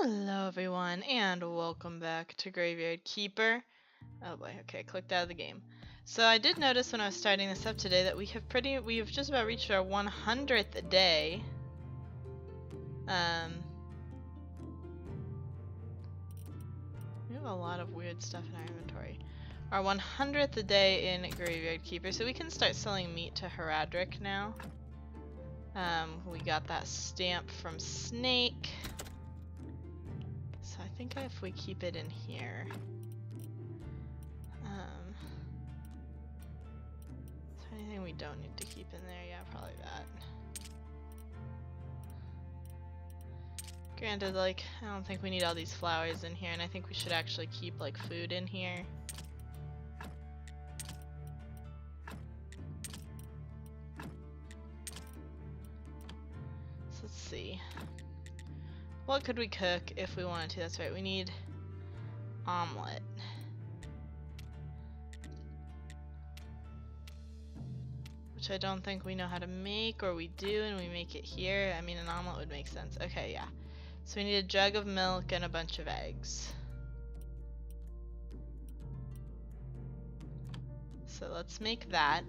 Hello everyone, and welcome back to Graveyard Keeper. Oh boy, okay, clicked out of the game. So I did notice when I was starting this up today that we've just about reached our 100th day. We have a lot of weird stuff in our inventory. Our 100th day in Graveyard Keeper, so we can start selling meat to Heradric now. We got that stamp from Snake. So I think if we keep it in here. Is there anything we don't need to keep in there? Yeah, probably that. Granted, like, I don't think we need all these flowers in here, and I think we should actually keep, like, food in here. So let's see. What could we cook if we wanted to? That's right, we need omelet. Which I don't think we know how to make, or we do and we make it here. I mean, an omelet would make sense. Okay, yeah. So we need a jug of milk and a bunch of eggs. So let's make that.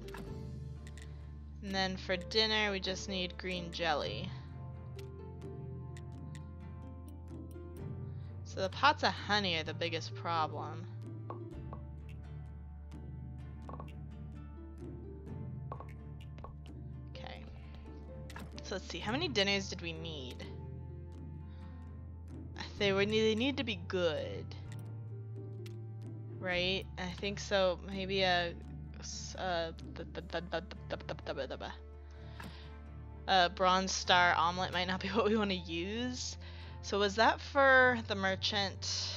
And then for dinner, we just need green jelly. So the pots of honey are the biggest problem. Okay. So let's see, how many dinners did we need? They need to be good. Right? I think so. Maybe a bronze star omelet might not be what we want to use. So was that for the merchant?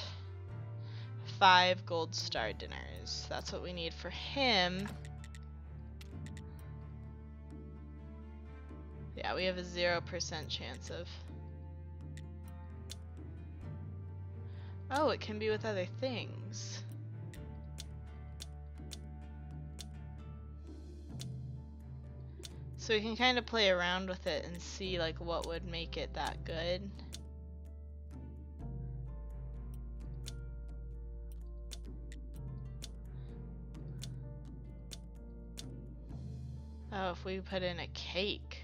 5 gold star dinners. That's what we need for him. Yeah, we have a 0% chance of... Oh, it can be with other things. So we can kind of play around with it and see like what would make it that good. Oh, if we put in a cake.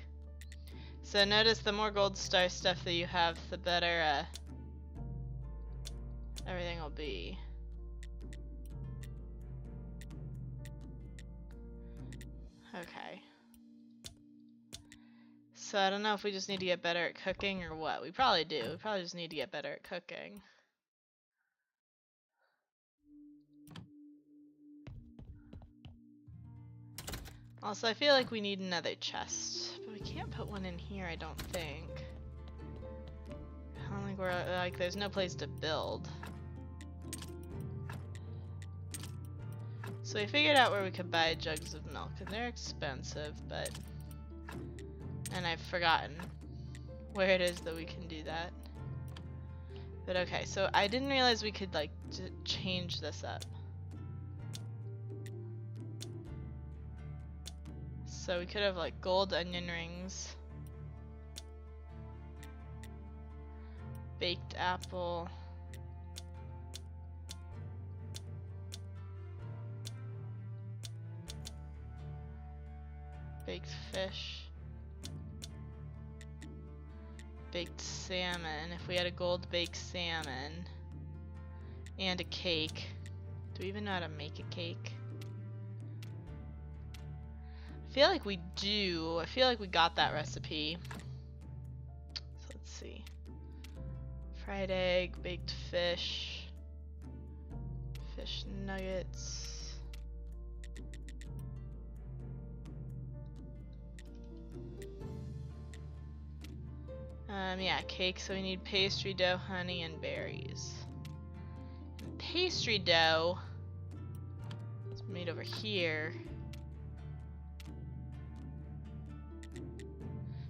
So notice the more gold star stuff that you have, the better everything will be. Okay. So I don't know if we just need to get better at cooking or what. We probably do. We probably just need to get better at cooking. Also, I feel like we need another chest, but we can't put one in here, I don't think. I don't think we're, like, there's no place to build. So we figured out where we could buy jugs of milk, and they're expensive, but... And I've forgotten where it is that we can do that. But okay, so I didn't realize we could, like, change this up. So we could have, like, gold onion rings. Baked apple. Baked fish. Baked salmon. If we had a gold baked salmon. And a cake. Do we even know how to make a cake? I feel like we do. I feel like we got that recipe. So let's see. Fried egg, baked fish, fish nuggets. Yeah, cake, so we need pastry dough, honey, and berries. And pastry dough is made over here.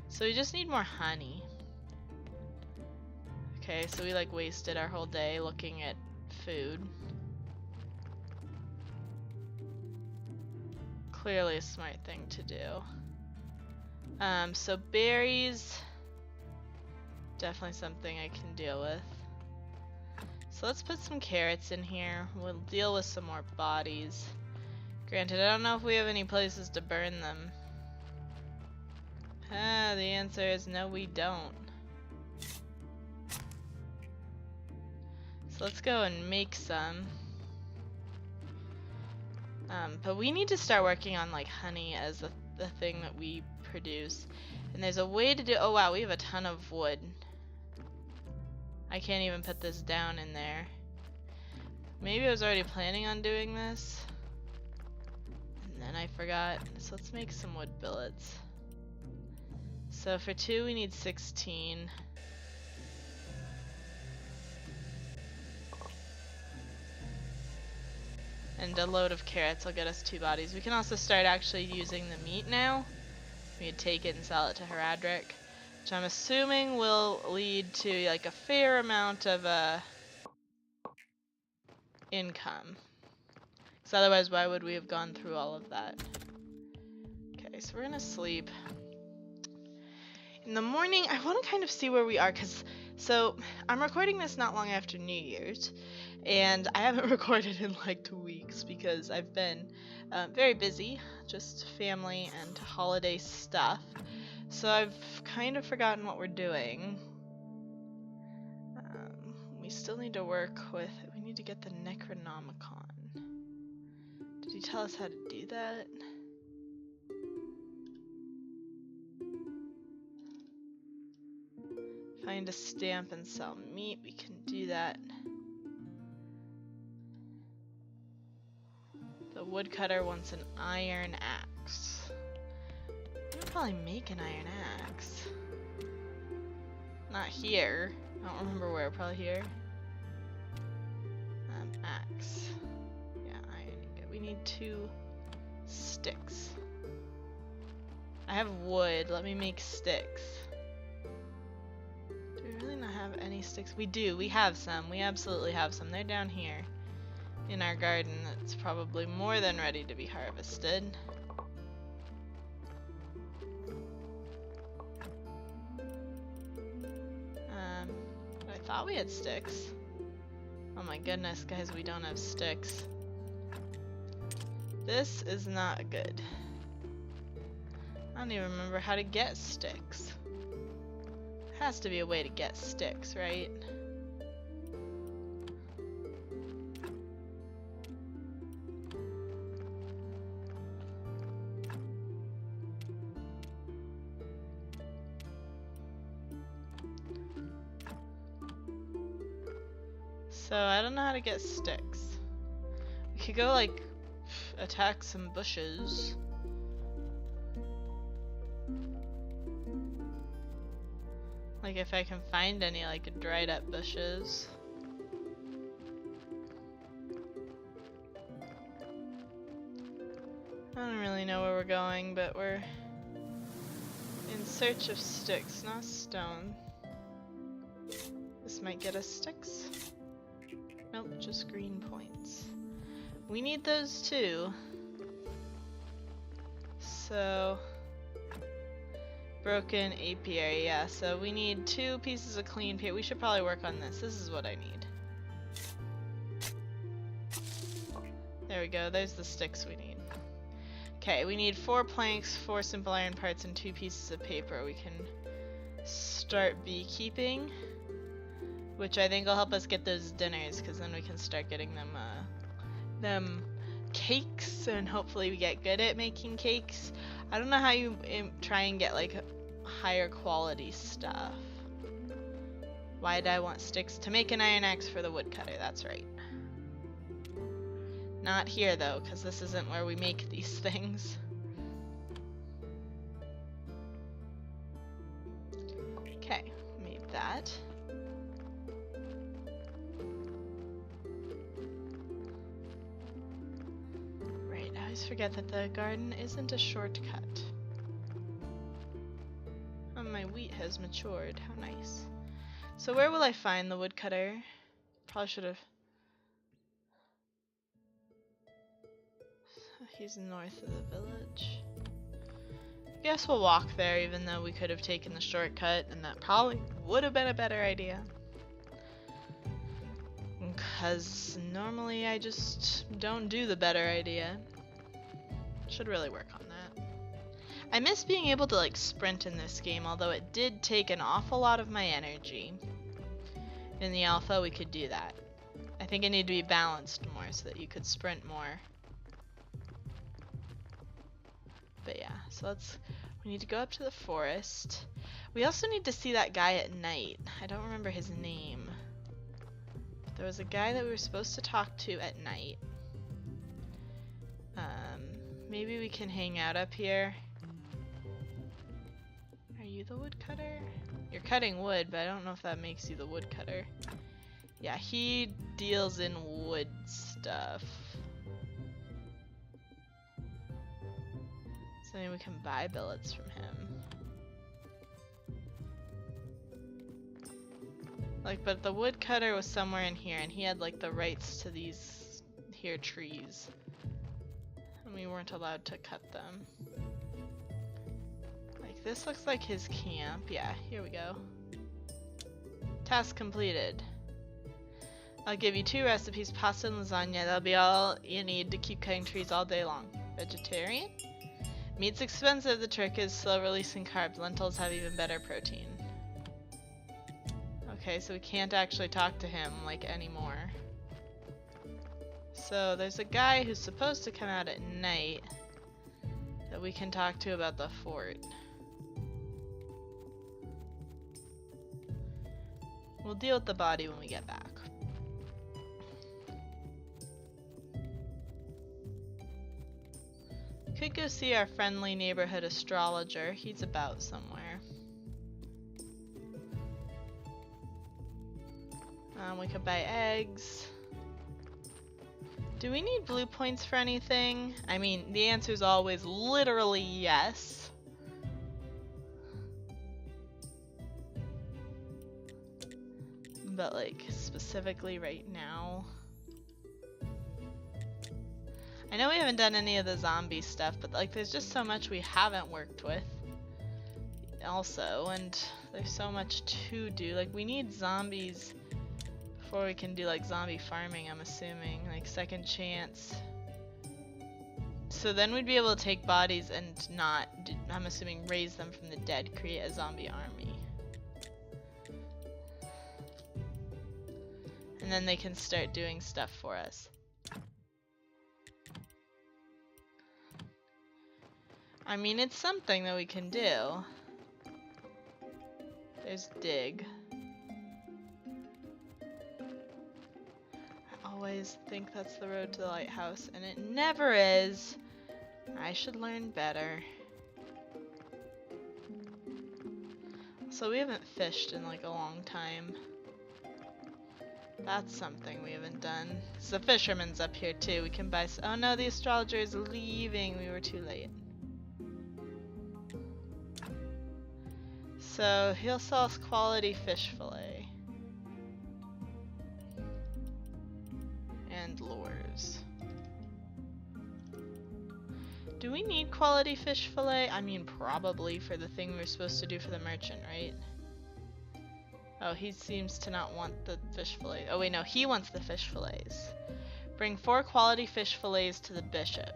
So we just need more honey. Okay, so we like wasted our whole day looking at food. Clearly a smart thing to do. So berries, definitely something I can deal with. So let's put some carrots in here. We'll deal with some more bodies. Granted, I don't know if we have any places to burn them. The answer is no, we don't. So let's go and make some. But we need to start working on like honey as the thing that we produce. And there's a way to do— oh wow, we have a ton of wood. I can't even put this down in there. Maybe I was already planning on doing this, and then I forgot. So let's make some wood billets. So for 2 we need 16. And a load of carrots will get us 2 bodies. We can also start actually using the meat now. We could take it and sell it to Heradric, which I'm assuming will lead to like a fair amount of income. Because otherwise, why would we have gone through all of that? Okay, so we're gonna sleep. In the morning, I want to kind of see where we are, so I'm recording this not long after New Year's, and I haven't recorded in like 2 weeks because I've been very busy, just family and holiday stuff. So I've kind of forgotten what we're doing. We still need to work with— we need to get the Necronomicon. Did he tell us how to do that? Find a stamp and sell meat. We can do that. The woodcutter wants an iron axe. We could probably make an iron axe. Not here. I don't remember where. Probably here. Axe. Yeah, iron ingot. We need 2 sticks. I have wood. Let me make sticks. Do we really not have any sticks? We do. We have some. We absolutely have some. They're down here in our garden. That's probably more than ready to be harvested. I thought we had sticks. Oh my goodness, guys, we don't have sticks. This is not good. I don't even remember how to get sticks. There has to be a way to get sticks, right? So I don't know how to get sticks. We could go like attack some bushes. Like if I can find any like dried up bushes. I don't really know where we're going, but we're in search of sticks, not stone. This might get us sticks. Nope, just green points. We need those too. So, broken apiary, yeah, so we need 2 pieces of clean paper. We should probably work on this. This is what I need. There we go, there's the sticks we need. Okay, we need 4 planks, 4 simple iron parts, and 2 pieces of paper. We can start beekeeping, which I think will help us get those dinners, because then we can start getting them cakes, and hopefully we get good at making cakes. I don't know how you try and get like higher quality stuff. Why did I want sticks? To make an iron axe for the woodcutter, that's right. Not here though, because this isn't where we make these things. Okay, made that. Right, I always forget that the garden isn't a shortcut. Oh, my wheat has matured. How nice. So where will I find the woodcutter? Probably should have. He's north of the village. I guess we'll walk there, even though we could have taken the shortcut, and that probably would have been a better idea. because normally I just don't do the better idea. Should really work on that. I miss being able to like sprint in this game, although it did take an awful lot of my energy. In the alpha we could do that. I think it needed to be balanced more so that you could sprint more. But yeah, so we need to go up to the forest. We also need to see that guy at night. I don't remember his name. But there was a guy that we were supposed to talk to at night. Maybe we can hang out up here. Are you the woodcutter? You're cutting wood, but I don't know if that makes you the woodcutter. Yeah, he deals in wood stuff. So maybe we can buy billets from him. Like, but the woodcutter was somewhere in here, and he had like the rights to these here trees. And we weren't allowed to cut them. Like, this looks like his camp. Yeah, here we go. Task completed. I'll give you 2 recipes, pasta and lasagna. That'll be all you need to keep cutting trees all day long. Vegetarian? Meat's expensive. The trick is slow releasing carbs. Lentils have even better protein. Okay, so we can't actually talk to him like anymore. So there's a guy who's supposed to come out at night that we can talk to about the fort. We'll deal with the body when we get back. Could go see our friendly neighborhood astrologer. He's about somewhere. We could buy eggs. Do we need blue points for anything? I mean, the answer is always literally yes. But like, specifically right now. I know we haven't done any of the zombie stuff, but like there's just so much we haven't worked with also, and there's so much to do. Like we need zombies before we can do like zombie farming, I'm assuming, like second chance. So then we'd be able to take bodies and not, I'm assuming, raise them from the dead, create a zombie army. And then they can start doing stuff for us. I mean, it's something that we can do. There's dig. I always think that's the road to the lighthouse, and it never is. I should learn better. So we haven't fished in like a long time. That's something we haven't done. So the fisherman's up here too. We can buy. Oh no, the astrologer is leaving. We were too late. So he'll sell us quality fish fillet. And lures. Do we need quality fish fillet? I mean, probably for the thing we're supposed to do for the merchant, right? Oh, he seems to not want the fish fillet. Oh wait, no, he wants the fish fillets. Bring 4 quality fish fillets to the bishop.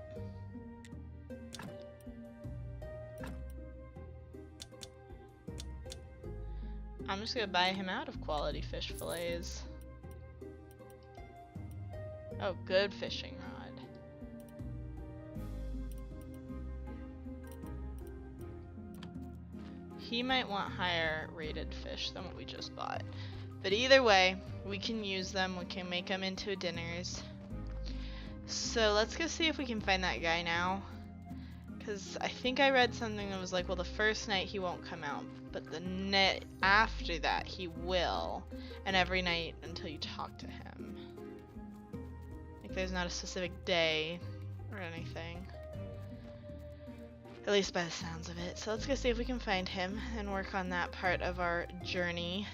I'm just gonna buy him out of quality fish fillets. Oh, good fishing rod. He might want higher rated fish than what we just bought. But either way, we can use them, we can make them into dinners. So let's go see if we can find that guy now. Because I think I read something that was like, well, the first night he won't come out, but the night after that he will, and every night until you talk to him. Like there's not a specific day or anything. At least by the sounds of it. So let's go see if we can find him and work on that part of our journey.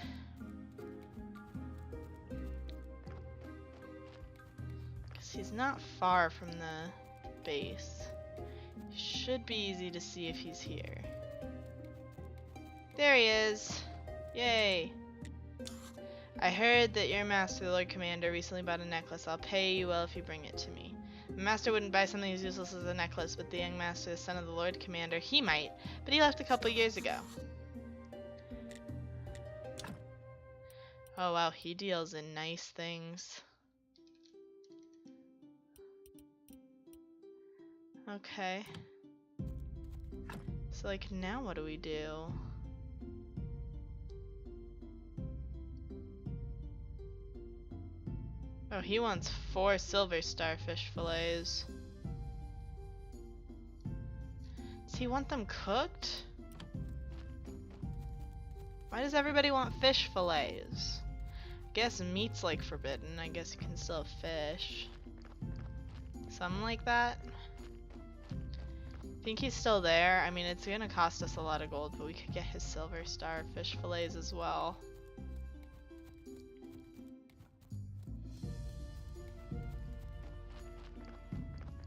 Because he's not far from the base. Should be easy to see if he's here. There he is. Yay. I heard that your master, the Lord Commander, recently bought a necklace. I'll pay you well if you bring it to me. My master wouldn't buy something as useless as a necklace, but the young master, the son of the Lord Commander, he might. But he left a couple years ago. Oh wow, he deals in nice things. Okay. So like now what do we do? Oh, he wants 4 silver starfish fillets. Does he want them cooked? Why does everybody want fish fillets? Guess meat's like forbidden. I guess you can still have fish. Something like that. Think he's still there? I mean, it's gonna cost us a lot of gold, but we could get his silver starfish fillets as well.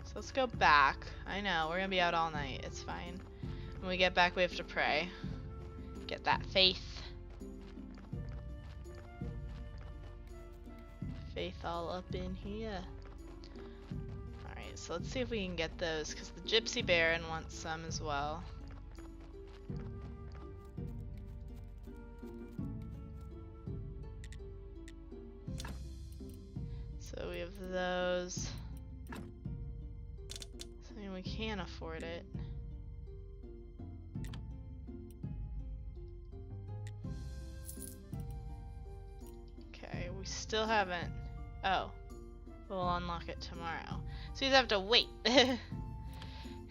So let's go back. I know, we're gonna be out all night. It's fine. When we get back, we have to pray. Get that faith. Faith all up in here. Alright, so let's see if we can get those, because the Gypsy Baron wants some as well. So we have those. So, I mean, we can afford it. Okay, we still haven't. Oh, we'll unlock it tomorrow. So you have to wait.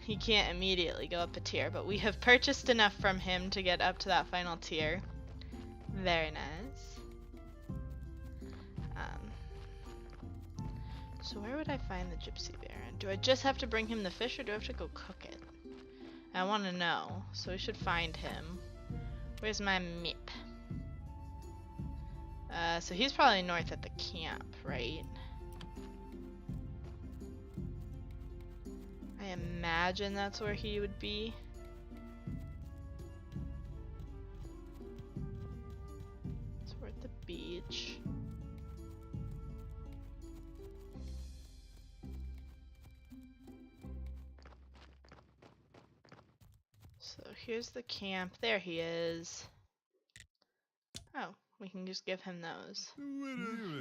He can't immediately go up a tier, but we have purchased enough from him to get up to that final tier. Very nice. So where would I find the Gypsy Baron? Do I just have to bring him the fish, or do I have to go cook it? I want to know, so we should find him. Where's my map? So he's probably north at the camp, right? I imagine that's where he would be. So we're at the beach. So here's the camp. There he is. Oh. We can just give him those.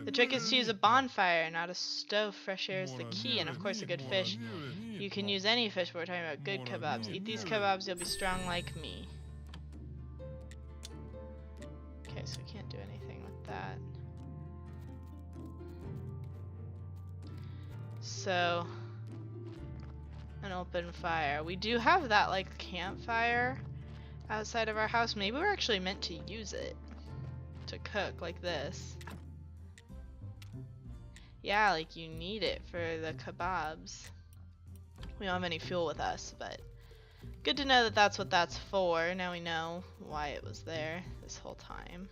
The trick is to use a bonfire, not a stove. Fresh air is the key, and of course a good fish. You can use any fish, but we're talking about good kebabs. Eat these kebabs, you'll be strong like me. Okay, so we can't do anything with that. So, an open fire. We do have that, like, campfire outside of our house. Maybe we're actually meant to use it to cook like this. Yeah, like you need it for the kebabs. We don't have any fuel with us, but good to know that that's what that's for. Now we know why it was there this whole time.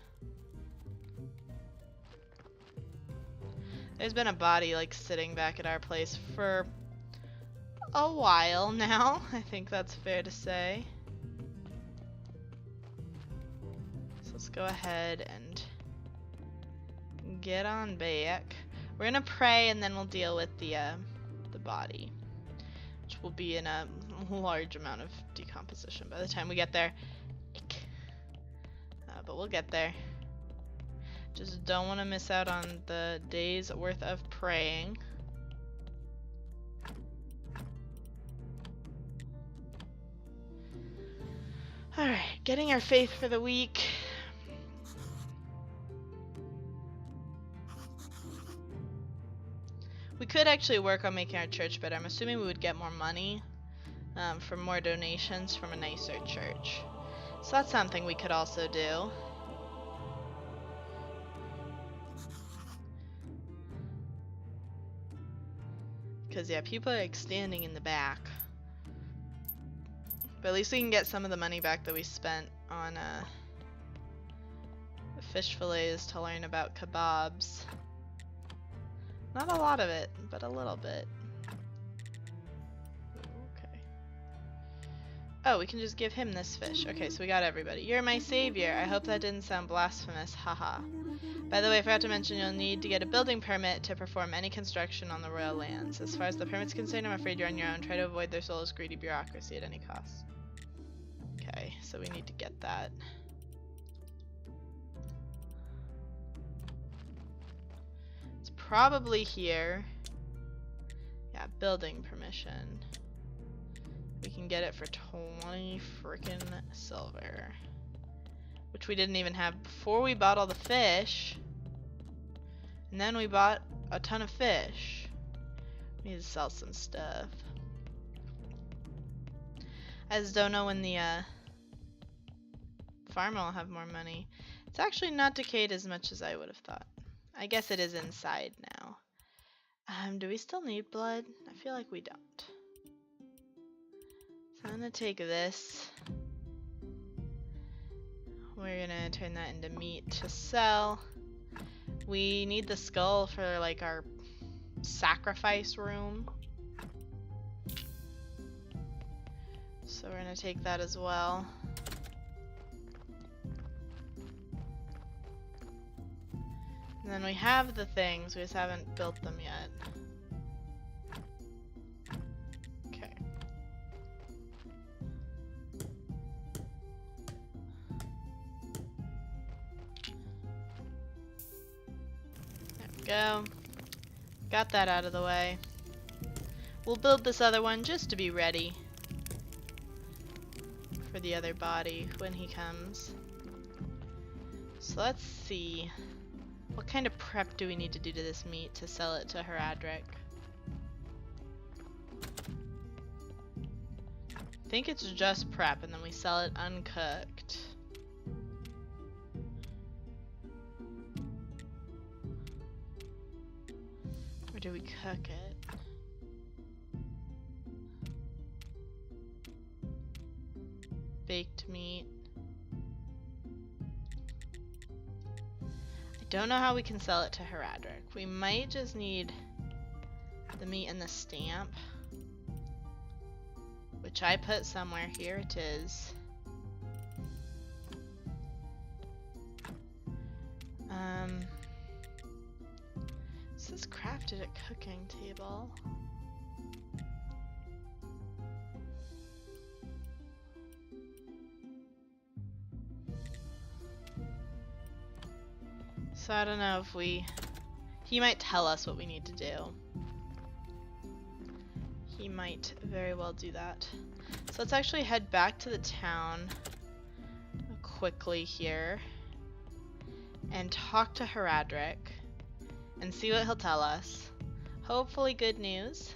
There's been a body like sitting back at our place for a while now. I think that's fair to say. Let's go ahead and get on back. We're gonna pray and then we'll deal with the body, which will be in a large amount of decomposition by the time we get there. But we'll get there. Just don't want to miss out on the day's worth of praying. Alright, getting our faith for the week. We could actually work on making our church better. I'm assuming we would get more money from more donations from a nicer church. So that's something we could also do. Because, yeah, people are like standing in the back. But at least we can get some of the money back that we spent on fish fillets to learn about kebabs. Not a lot of it, but a little bit. Okay. Oh, we can just give him this fish. Okay, so we got everybody. You're my savior. I hope that didn't sound blasphemous. Haha. By the way, I forgot to mention you'll need to get a building permit to perform any construction on the royal lands. As far as the permit's concerned, I'm afraid you're on your own. Try to avoid their soulless, greedy bureaucracy at any cost. Okay, so we need to get that. It's probably here. Yeah, building permission. We can get it for 20 frickin' silver. Which we didn't even have before we bought all the fish. And then we bought a ton of fish. We need to sell some stuff. I just don't know when the farmer will have more money. It's actually not decayed as much as I would have thought. I guess it is inside now. Do we still need blood? I feel like we don't. So I'm gonna take this. We're gonna turn that into meat to sell. We need the skull for like our sacrifice room. So we're gonna take that as well. And then we have the things, we just haven't built them yet. Okay. There we go. Got that out of the way. We'll build this other one just to be ready for the other body when he comes. So let's see. What kind of prep do we need to do to this meat to sell it to Heradric? I think it's just prep and then we sell it uncooked. Or do we cook it? Baked meat. Don't know how we can sell it to Heradric. We might just need the meat and the stamp, which I put somewhere. Here it is. This is crafted at cooking table. So I don't know if he might tell us what we need to do. He might very well do that. So let's actually head back to the town quickly here and talk to Heradric and see what he'll tell us. Hopefully good news.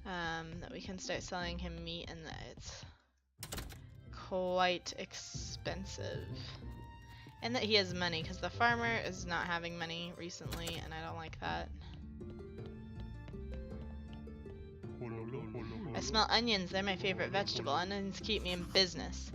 That we can start selling him meat and that it's quite expensive. And that he has money, because the farmer is not having money recently, and I don't like that. I smell onions, they're my favorite vegetable. Onions keep me in business.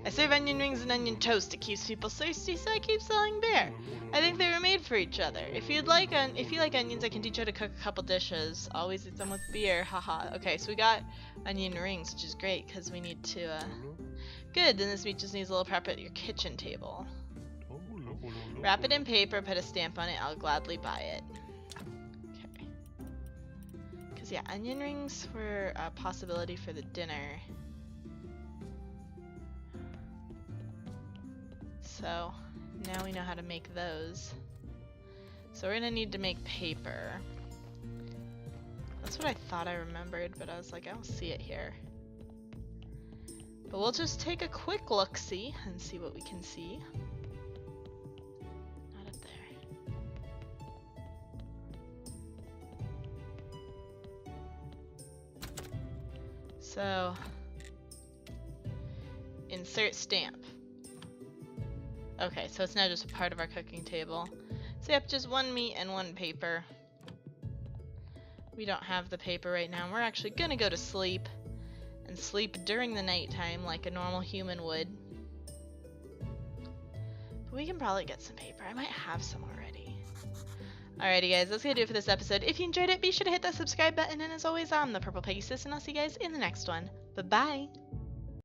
I serve onion rings and onion toast. It keeps people thirsty, so I keep selling beer. I think they were made for each other. If you like onions, I can teach you how to cook a couple dishes. Always eat them with beer, haha. Okay, so we got onion rings, which is great, because we need to, Good, then this meat just needs a little prep at your kitchen table. Wrap it in paper, put a stamp on it, I'll gladly buy it. Okay. Because, yeah, onion rings were a possibility for the dinner. So, now we know how to make those. So we're gonna need to make paper. That's what I thought I remembered, but I was like, I don't see it here. But we'll just take a quick look-see and see what we can see. So, insert stamp. Okay, so it's now just a part of our cooking table. So yep, just one meat and one paper. We don't have the paper right now. We're actually gonna go to sleep and sleep during the nighttime like a normal human would. But we can probably get some paper. I might have some already. Alrighty guys, that's gonna do it for this episode. If you enjoyed it, be sure to hit that subscribe button, and as always, I'm the Purple Pegasus, and I'll see you guys in the next one. Bye-bye.